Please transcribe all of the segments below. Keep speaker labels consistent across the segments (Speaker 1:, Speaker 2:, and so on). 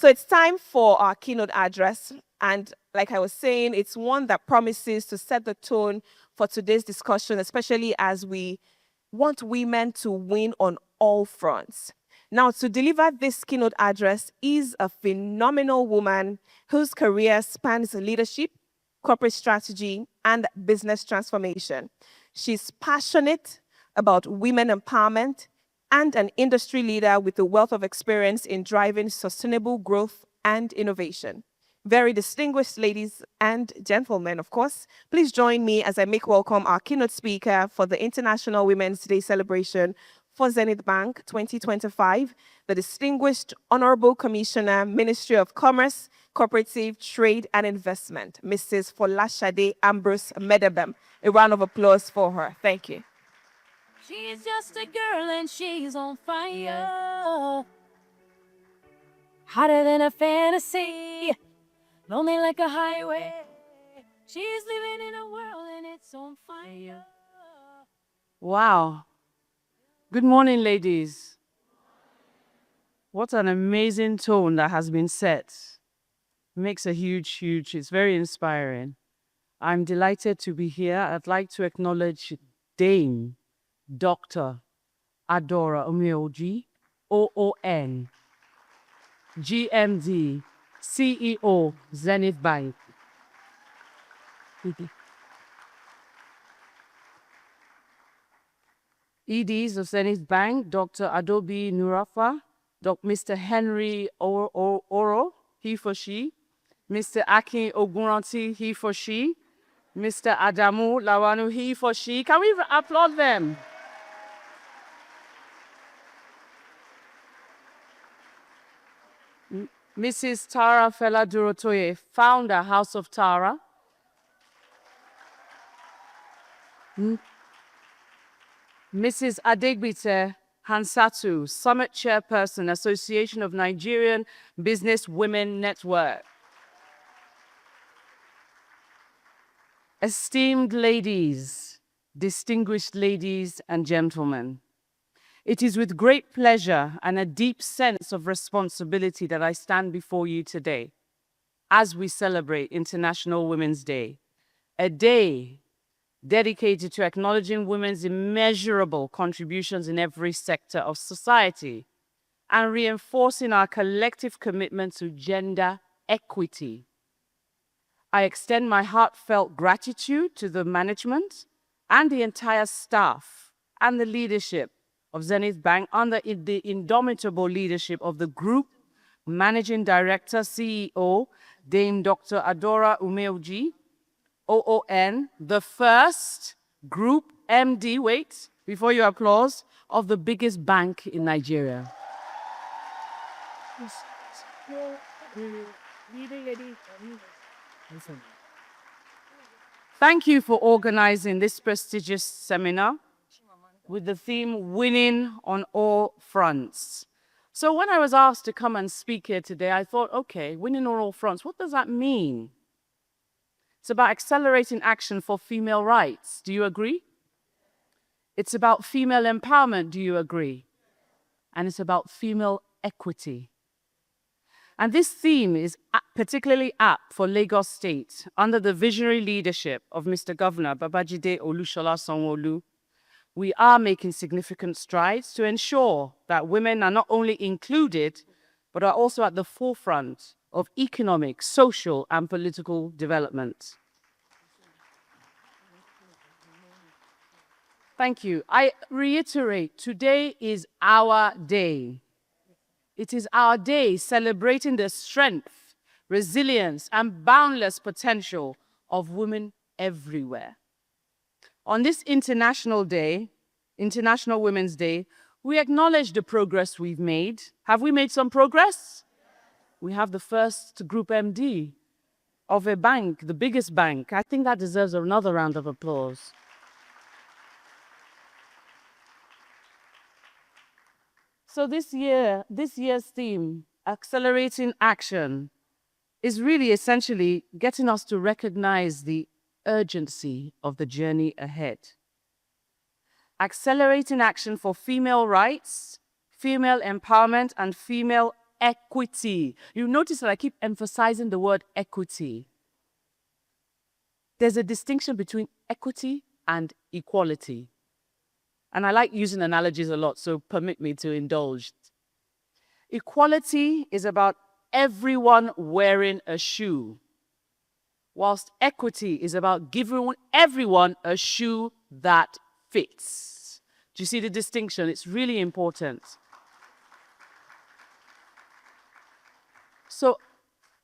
Speaker 1: So it's time for our keynote address. And like I was saying, it's one that promises to set the tone for today's discussion, especially as we want women to win on all fronts. Now, to deliver this keynote address is a phenomenal woman whose career spans leadership, corporate strategy, and business transformation. She's passionate about women empowerment and an industry leader with a wealth of experience in driving sustainable growth and innovation. Very distinguished ladies and gentlemen, of course, please join me as I make welcome our keynote speaker for the International Women's Day celebration for Zenith Bank 2025, the distinguished Honourable Commissioner, Ministry of Commerce, Cooperative, Trade and Investment, Mrs. Folashade Ambrose Medebem. A round of applause for her. Thank you.
Speaker 2: She's just a girl and she's on fire. Hotter than a fantasy, lonely like a highway. She's living in a world and it's on fire.
Speaker 3: Wow. Good morning, ladies. What an amazing tone that has been set. Makes a huge, it's very inspiring. I'm delighted to be here. I'd like to acknowledge Dame Dr. Adora Umeoji, OON, GMD, CEO, Zenith Bank. EDs of Zenith Bank, Dr. Adobe Nurafa, Mr. Henry Oro, he for she, Mr. Akin Ogunranti, he for she, Mr. Adamu Lawanu, he for she. Can we applaud them? Mrs. Tara Fela Durotoye, founder, House of Tara. Mrs. Adegbite Hansatu, Summit Chairperson, Association of Nigerian Business Women Network. Esteemed ladies, distinguished ladies and gentlemen, it is with great pleasure and a deep sense of responsibility that I stand before you today as we celebrate International Women's Day, a day dedicated to acknowledging women's immeasurable contributions in every sector of society and reinforcing our collective commitment to gender equity. I extend my heartfelt gratitude to the management and the entire staff and the leadership of Zenith Bank under the indomitable leadership of the Group Managing Director, CEO, Dame Dr. Adora Umeoji, OON, the first Group MD, wait, before you applause, of the biggest bank in Nigeria. Thank you for organizing this prestigious seminar with the theme Winning on All Fronts. So when I was asked to come and speak here today, I thought, okay, winning on all fronts, what does that mean? It's about accelerating action for female rights. Do you agree? It's about female empowerment. Do you agree? And it's about female equity. And this theme is particularly apt for Lagos State under the visionary leadership of Mr. Governor Babajide Olusola Sanwo-Olu. We are making significant strides to ensure that women are not only included, but are also at the forefront of economic, social, and political development. Thank you. I reiterate, today is our day. It is our day celebrating the strength, resilience, and boundless potential of women everywhere. On this International Day, International Women's Day, we acknowledge the progress we've made. Have we made some progress? We have the first Group MD of a bank, the biggest bank. I think that deserves another round of applause. So this year's theme, Accelerating Action, is really essentially getting us to recognize the urgency of the journey ahead. Accelerating action for female rights, female empowerment, and female equity. You notice that I keep emphasizing the word equity. There's a distinction between equity and equality. And I like using analogies a lot, so permit me to indulge. Equality is about everyone wearing a shoe, whilst equity is about giving everyone a shoe that fits. Do you see the distinction? It's really important. So,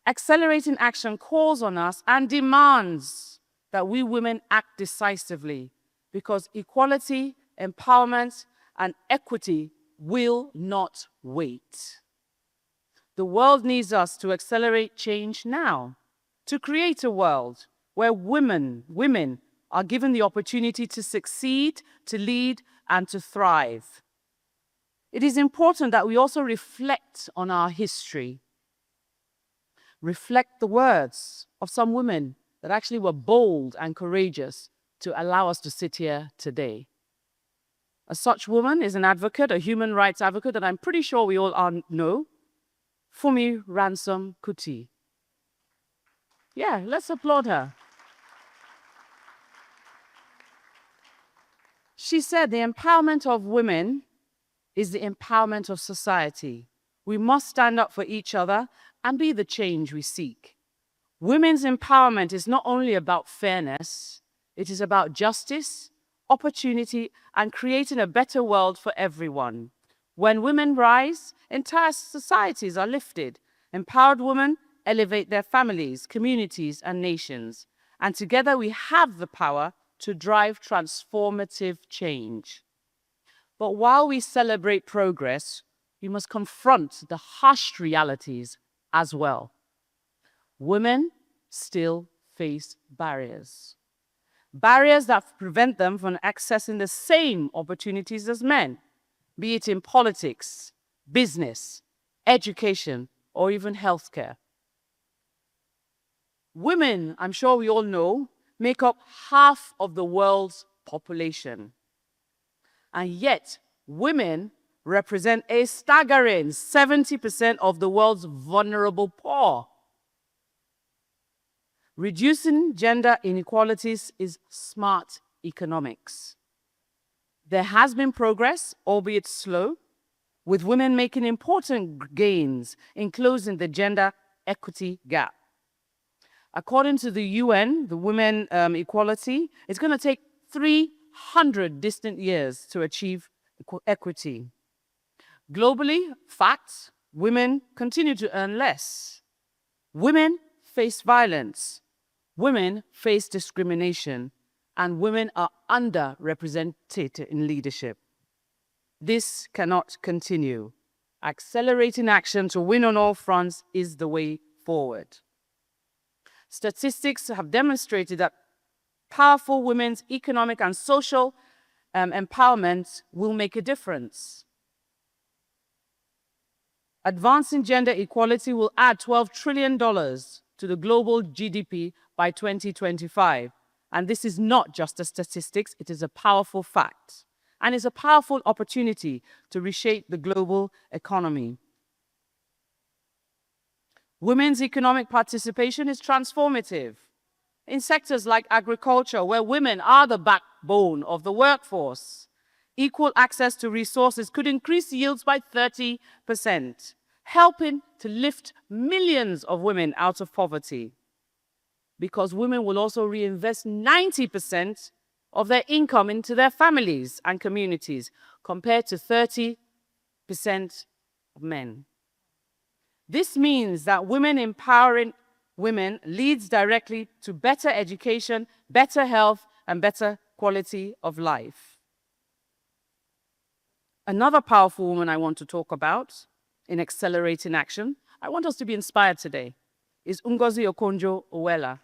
Speaker 3: accelerating action calls on us and demands that we women act decisively, because equality, empowerment, and equity will not wait. The world needs us to accelerate change now, to create a world where women are given the opportunity to succeed, to lead, and to thrive. It is important that we also reflect on our history, reflect the words of some women that actually were bold and courageous to allow us to sit here today. A such woman is an advocate, a human rights advocate that I'm pretty sure we all know, Fumi Ransom Kuti. Yeah, let's applaud her. She said the empowerment of women is the empowerment of society. We must stand up for each other and be the change we seek. Women's empowerment is not only about fairness, it is about justice, opportunity, and creating a better world for everyone. When women rise, entire societies are lifted. Empowered women elevate their families, communities, and nations. And together we have the power to drive transformative change. But while we celebrate progress, we must confront the harsh realities as well. Women still face barriers. Barriers that prevent them from accessing the same opportunities as men, be it in politics, business, education, or even healthcare. Women, I'm sure we all know, make up half of the world's population. And yet, women represent a staggering 70% of the world's vulnerable poor. Reducing gender inequalities is smart economics. There has been progress, albeit slow, with women making important gains in closing the gender equity gap. According to the UN, the women equality, it's going to take 300 distant years to achieve equity. Globally, facts, women continue to earn less. Women face violence. Women face discrimination. And women are underrepresented in leadership. This cannot continue. Accelerating action to win on all fronts is the way forward. Statistics have demonstrated that powerful women's economic and social empowerment will make a difference. Advancing gender equality will add $12 trillion to the global GDP by 2025. And this is not just a statistics, it is a powerful fact. And it's a powerful opportunity to reshape the global economy. Women's economic participation is transformative. In sectors like agriculture, where women are the backbone of the workforce, equal access to resources could increase yields by 30%, helping to lift millions of women out of poverty. Because women will also reinvest 90% of their income into their families and communities, compared to 30% of men. This means that women empowering women leads directly to better education, better health, and better quality of life. Another powerful woman I want to talk about in accelerating action, I want us to be inspired today, is Ngozi Okonjo-Iweala.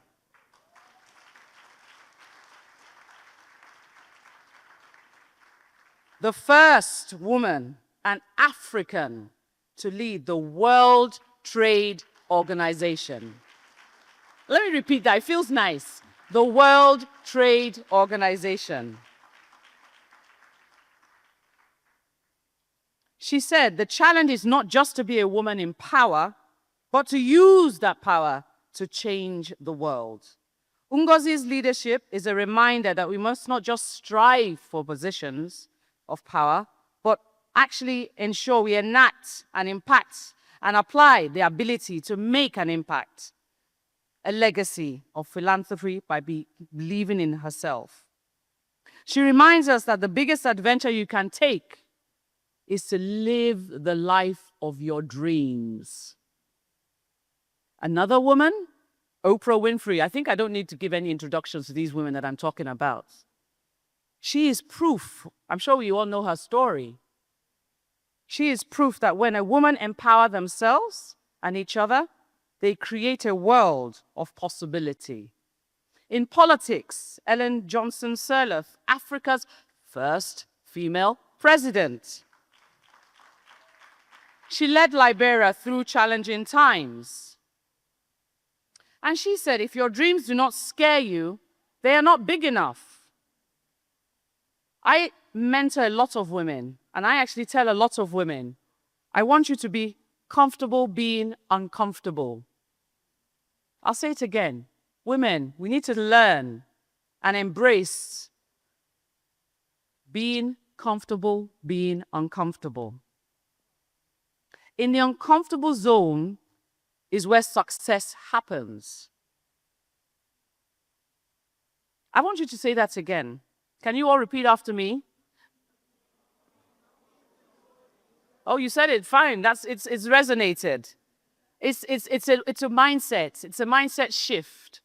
Speaker 3: The first woman, an African, to lead the World Trade Organization. Let me repeat that, it feels nice. The World Trade Organization. She said, the challenge is not just to be a woman in power, but to use that power to change the world. Ngozi's leadership is a reminder that we must not just strive for positions of power, but actually ensure we enact and impact and apply the ability to make an impact, a legacy of philanthropy by believing in herself. She reminds us that the biggest adventure you can take is to live the life of your dreams. Another woman, Oprah Winfrey. I think I don't need to give any introductions to these women that I'm talking about. She is proof. I'm sure we all know her story. She is proof that when a woman empowers themselves and each other, they create a world of possibility. In politics, Ellen Johnson Sirleaf, Africa's first female president. She led Liberia through challenging times. And she said, if your dreams do not scare you, they are not big enough. I mentor a lot of women, and I actually tell a lot of women, I want you to be comfortable being uncomfortable. I'll say it again. Women, we need to learn and embrace being comfortable, being uncomfortable. In the uncomfortable zone is where success happens. I want you to say that again. Can you all repeat after me? Oh, you said it. Fine. It's resonated. It's a mindset. It's a mindset shift.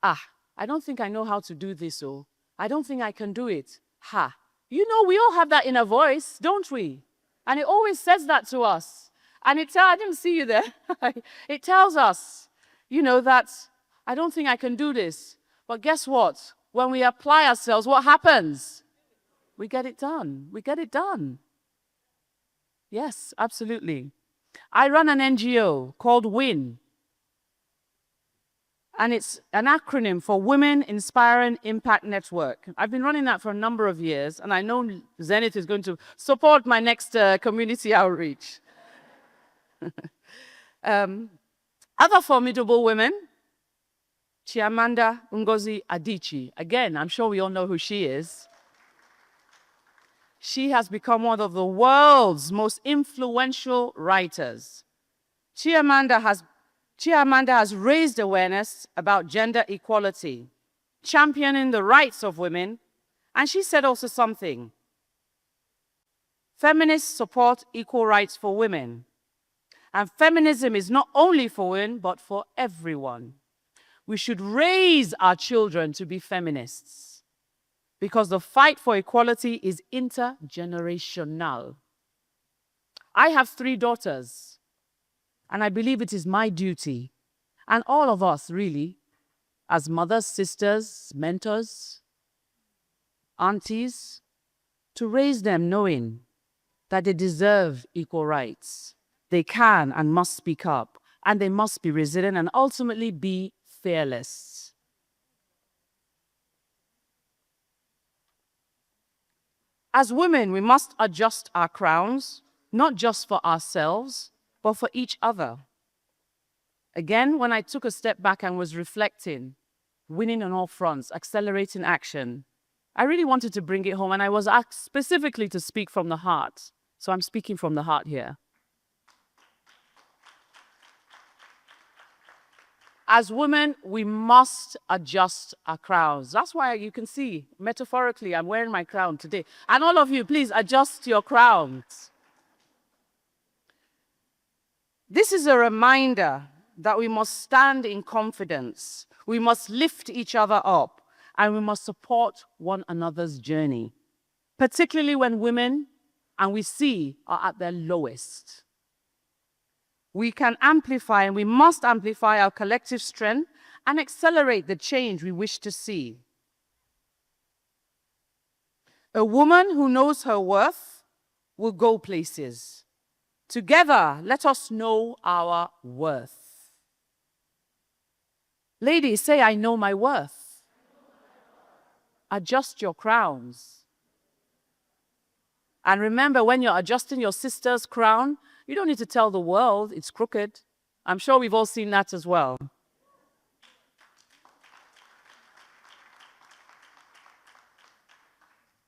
Speaker 3: I don't think I know how to do this, or I don't think I can do it. You know, we all have that inner voice, don't we? And it always says that to us. And I didn't see you there. It tells us, you know, that I don't think I can do this. But guess what? When we apply ourselves, what happens? We get it done. We get it done. Yes, absolutely. I run an NGO called WIN. And it's an acronym for Women Inspiring Impact Network. I've been running that for a number of years, and I know Zenith is going to support my next community outreach. Other formidable women, Chimamanda Ngozi Adichie. Again, I'm sure we all know who she is. She has become one of the world's most influential writers. Chimamanda has raised awareness about gender equality, championing the rights of women, and she said also something. Feminists support equal rights for women, and feminism is not only for women, but for everyone. We should raise our children to be feminists because the fight for equality is intergenerational. I have 3 daughters, and I believe it is my duty, and all of us really, as mothers, sisters, mentors, aunties, to raise them knowing that they deserve equal rights. They can and must speak up, and they must be resilient and ultimately be fearless. As women, we must adjust our crowns, not just for ourselves, but for each other. Again, when I took a step back and was reflecting, winning on all fronts, accelerating action, I really wanted to bring it home, and I was asked specifically to speak from the heart. So I'm speaking from the heart here. As women, we must adjust our crowns. That's why you can see, metaphorically, I'm wearing my crown today. And all of you, please adjust your crowns. This is a reminder that we must stand in confidence. We must lift each other up, and we must support one another's journey, particularly when women, and we see, are at their lowest. We can amplify, and we must amplify our collective strength and accelerate the change we wish to see. A woman who knows her worth will go places. Together, let us know our worth. Ladies, say, I know my worth. Adjust your crowns. And remember, when you're adjusting your sister's crown, you don't need to tell the world it's crooked. I'm sure we've all seen that as well.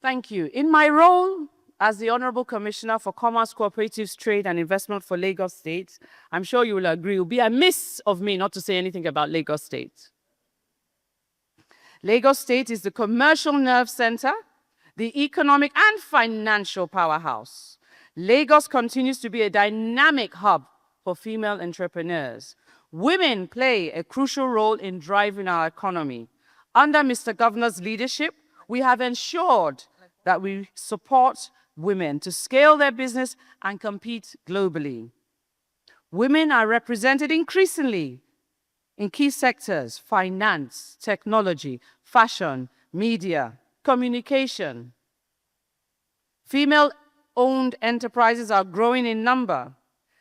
Speaker 3: Thank you. In my role as the Honourable Commissioner for Commerce, Cooperatives, Trade and Investment for Lagos State, I'm sure you will agree, it would be amiss of me not to say anything about Lagos State. Lagos State is the commercial nerve center, the economic and financial powerhouse. Lagos continues to be a dynamic hub for female entrepreneurs. Women play a crucial role in driving our economy. Under Mr. Governor's leadership, we have ensured that we support women to scale their business and compete globally. Women are represented increasingly in key sectors: finance, technology, fashion, media, communication. Female-owned enterprises are growing in number.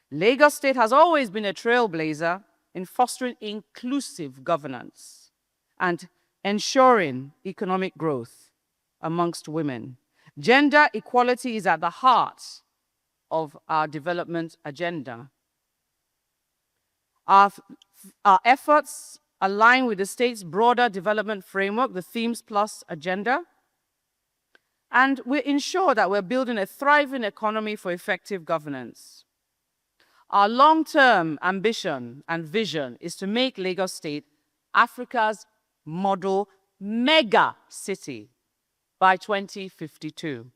Speaker 3: Lagos State has always been a trailblazer in fostering inclusive governance and ensuring economic growth amongst women. Gender equality is at the heart of our development agenda. Our efforts align with the state's broader development framework, the Themes Plus agenda, and we ensure that we're building a thriving economy for effective governance. Our long-term ambition and vision is to make Lagos State Africa's model mega city by 2052.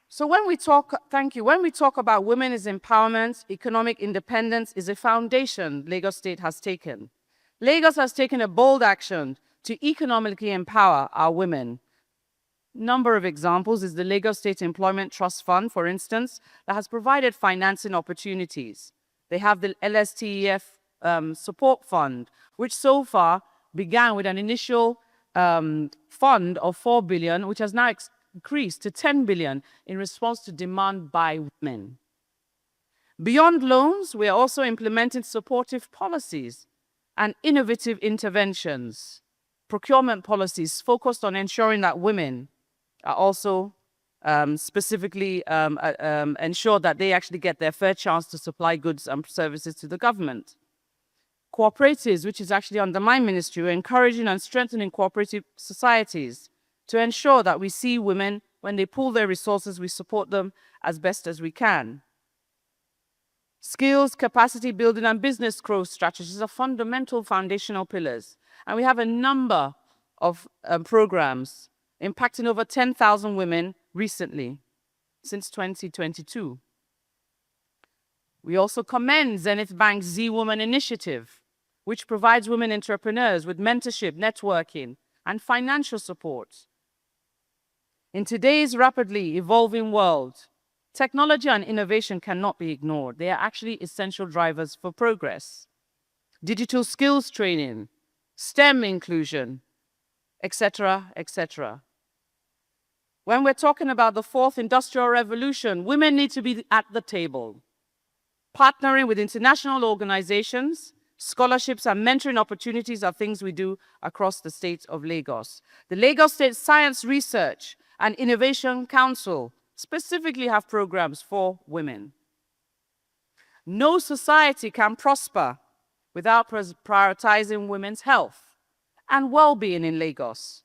Speaker 3: So when we talk about women's empowerment, economic independence is a foundation Lagos State has taken. Lagos has taken a bold action to economically empower our women. Number of examples is the Lagos State Employment Trust Fund, for instance, that has provided financing opportunities. They have the LSTEF Support Fund, which so far began with an initial fund of 4 billion, which has now increased to 10 billion in response to demand by women. Beyond loans, we are also implementing supportive policies and innovative interventions, procurement policies focused on ensuring that women are also specifically ensure that they actually get their fair chance to supply goods and services to the government. Cooperatives, which is actually under my ministry, we're encouraging and strengthening cooperative societies to ensure that we see women, when they pool their resources, we support them as best as we can. Skills, capacity building, and business growth strategies are fundamental foundational pillars. And we have a number of programs impacting over 10,000 women recently, since 2022. We also commend Zenith Bank's Z-Woman initiative, which provides women entrepreneurs with mentorship, networking, and financial support. In today's rapidly evolving world, technology and innovation cannot be ignored. They are actually essential drivers for progress. Digital skills training, STEM inclusion, etc., etc. When we're talking about the fourth industrial revolution, women need to be at the table, partnering with international organizations. Scholarships and mentoring opportunities are things we do across the state of Lagos. The Lagos State Science Research and Innovation Council specifically have programs for women. No society can prosper without prioritizing women's health and well-being in Lagos.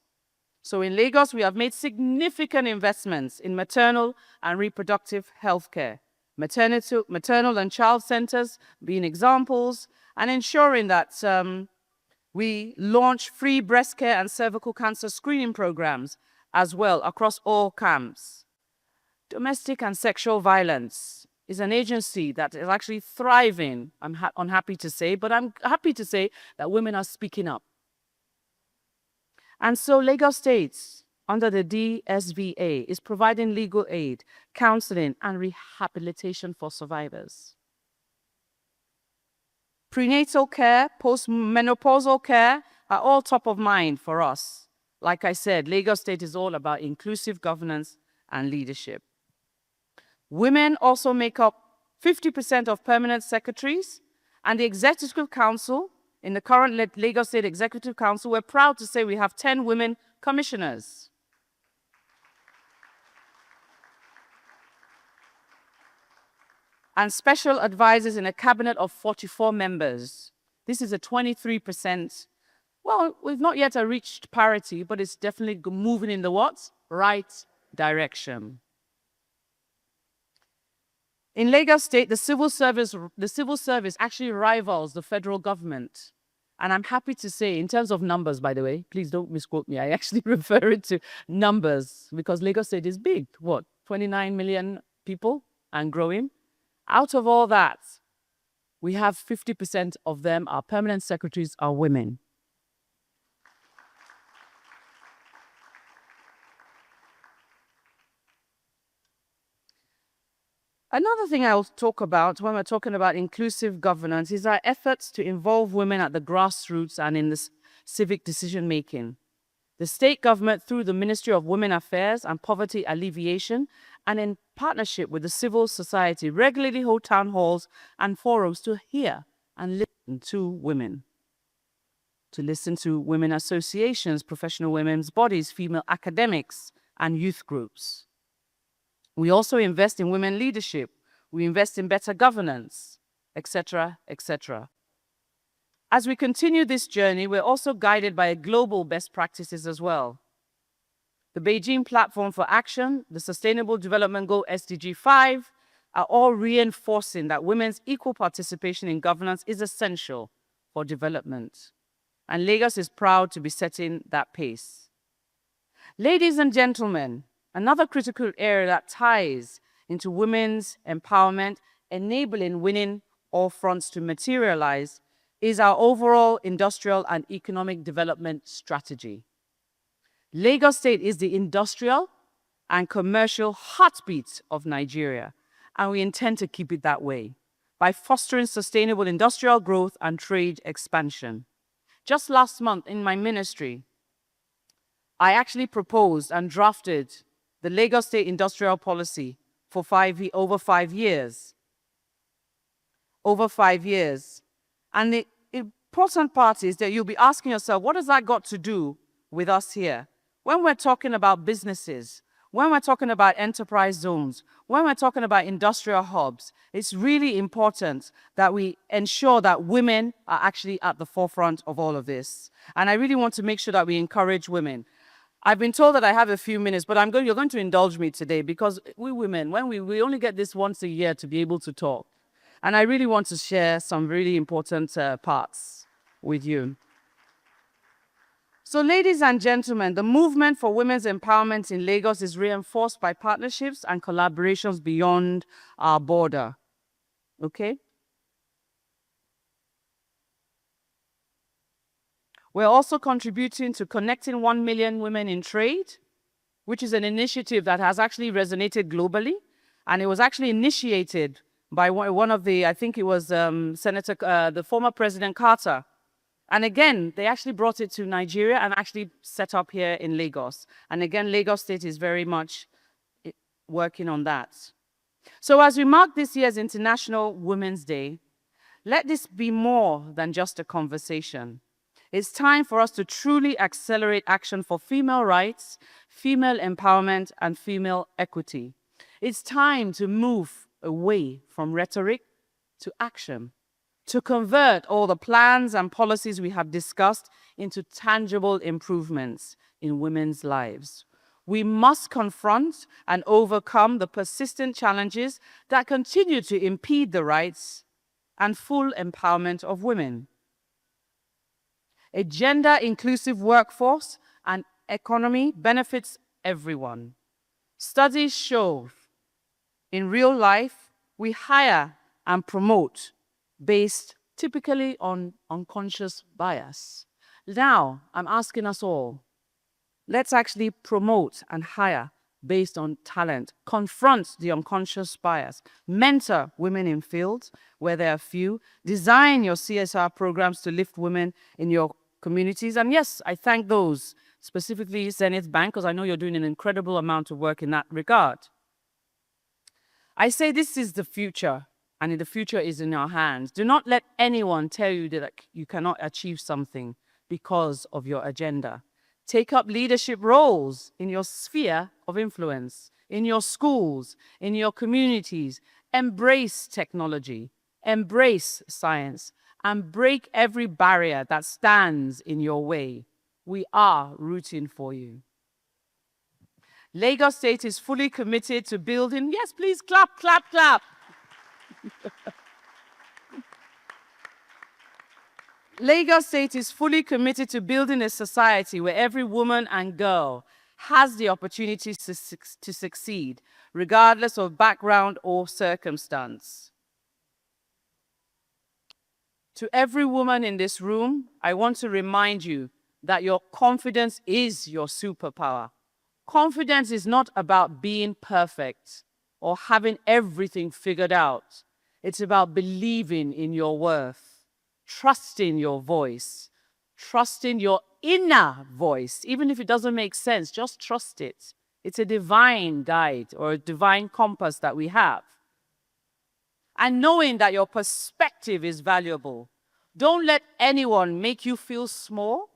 Speaker 3: So in Lagos, we have made significant investments in maternal and reproductive health care, maternal and child centers being examples, and ensuring that we launch free breast care and cervical cancer screening programs as well across all camps. Domestic and sexual violence is an agency that is actually thriving, I'm unhappy to say, but I'm happy to say that women are speaking up. And so Lagos State, under the DSVA, is providing legal aid, counseling, and rehabilitation for survivors. Prenatal care, postmenopausal care are all top of mind for us. Like I said, Lagos State is all about inclusive governance and leadership. Women also make up 50% of permanent secretaries, and the Executive Council In the current Lagos State Executive Council, we're proud to say we have 10 women commissioners. And special advisors in a cabinet of 44 members. This is a 23%. Well, we've not yet reached parity, but it's definitely moving in the what? Right direction. In Lagos State, the civil service actually rivals the federal government. And I'm happy to say, in terms of numbers, by the way, please don't misquote me. I actually refer it to numbers because Lagos State is big. What, 29 million people and growing? Out of all that, we have 50% of them, our permanent secretaries, are women. Another thing I'll talk about when we're talking about inclusive governance is our efforts to involve women at the grassroots and in the civic decision-making. The state government, through the Ministry of Women Affairs and Poverty Alleviation, and in partnership with the civil society, regularly hold town halls and forums to hear and listen to women. To listen to women associations, professional women's bodies, female academics, and youth groups. We also invest in women leadership. We invest in better governance, etc., etc. As we continue this journey, we're also guided by global best practices as well. The Beijing Platform for Action, the Sustainable Development Goal SDG 5, are all reinforcing that women's equal participation in governance is essential for development. And Lagos is proud to be setting that pace. Ladies and gentlemen, another critical area that ties into women's empowerment, enabling winning all fronts to materialize, is our overall industrial and economic development strategy. Lagos State is the industrial and commercial heartbeat of Nigeria, and we intend to keep it that way by fostering sustainable industrial growth and trade expansion. Just last month in my ministry, I actually proposed and drafted the Lagos State Industrial Policy for over 5 years. Over 5 years. And the important part is that you'll be asking yourself, what has that got to do with us here? When we're talking about businesses, when we're talking about enterprise zones, when we're talking about industrial hubs, it's really important that we ensure that women are actually at the forefront of all of this. And I really want to make sure that we encourage women. I've been told that I have a few minutes, but you're going to indulge me today because we women, when we only get this once a year to be able to talk. And I really want to share some really important parts with you. So ladies and gentlemen, the movement for women's empowerment in Lagos is reinforced by partnerships and collaborations beyond our border. Okay? We're also contributing to connecting 1 million women in trade, which is an initiative that has actually resonated globally. And it was actually initiated by one of the, I think it was the former President Carter. And again, they actually brought it to Nigeria and actually set up here in Lagos. And again, Lagos State is very much working on that. So as we mark this year's International Women's Day, let this be more than just a conversation. It's time for us to truly accelerate action for female rights, female empowerment, and female equity. It's time to move away from rhetoric to action, to convert all the plans and policies we have discussed into tangible improvements in women's lives. We must confront and overcome the persistent challenges that continue to impede the rights and full empowerment of women. A gender-inclusive workforce and economy benefits everyone. Studies show in real life, we hire and promote based typically on unconscious bias. Now, I'm asking us all, let's actually promote and hire based on talent, confront the unconscious bias, mentor women in fields where there are few, design your CSR programs to lift women in your communities. And yes, I thank those, specifically Zenith Bank, because I know you're doing an incredible amount of work in that regard. I say this is the future, and the future is in our hands. Do not let anyone tell you that you cannot achieve something because of your agenda. Take up leadership roles in your sphere of influence, in your schools, in your communities. Embrace technology, embrace science, and break every barrier that stands in your way. We are rooting for you. Lagos State is fully committed to building, yes, please clap, clap, clap. Lagos State is fully committed to building a society where every woman and girl has the opportunity to succeed, regardless of background or circumstance. To every woman in this room, I want to remind you that your confidence is your superpower. Confidence is not about being perfect or having everything figured out. It's about believing in your worth, trusting your voice, trusting your inner voice. Even if it doesn't make sense, just trust it. It's a divine guide or a divine compass that we have. And knowing that your perspective is valuable. Don't let anyone make you feel small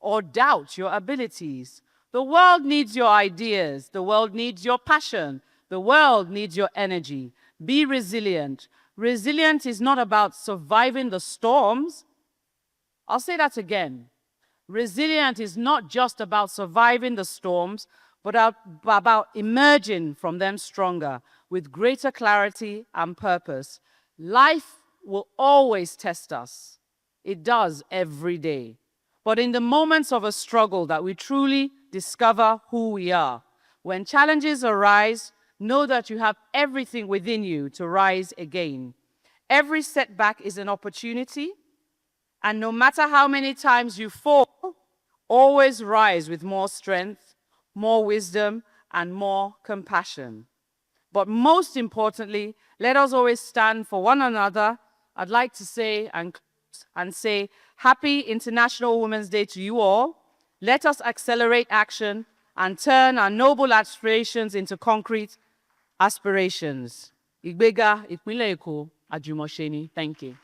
Speaker 3: or doubt your abilities. The world needs your ideas. The world needs your passion. The world needs your energy. Be resilient. Resilience is not about surviving the storms. I'll say that again. Resilience is not just about surviving the storms, but about emerging from them stronger with greater clarity and purpose. Life will always test us. It does every day. But in the moments of a struggle that we truly discover who we are. When challenges arise, know that you have everything within you to rise again. Every setback is an opportunity, and no matter how many times you fall, always rise with more strength, more wisdom, and more compassion. But most importantly, let us always stand for one another. I'd like to say and say Happy International Women's Day to you all. Let us accelerate action and turn our noble aspirations into concrete aspirations. Igbega, Ìpínlẹ̀ Èkó, Àjùmọ̀ṣe ni. Thank you.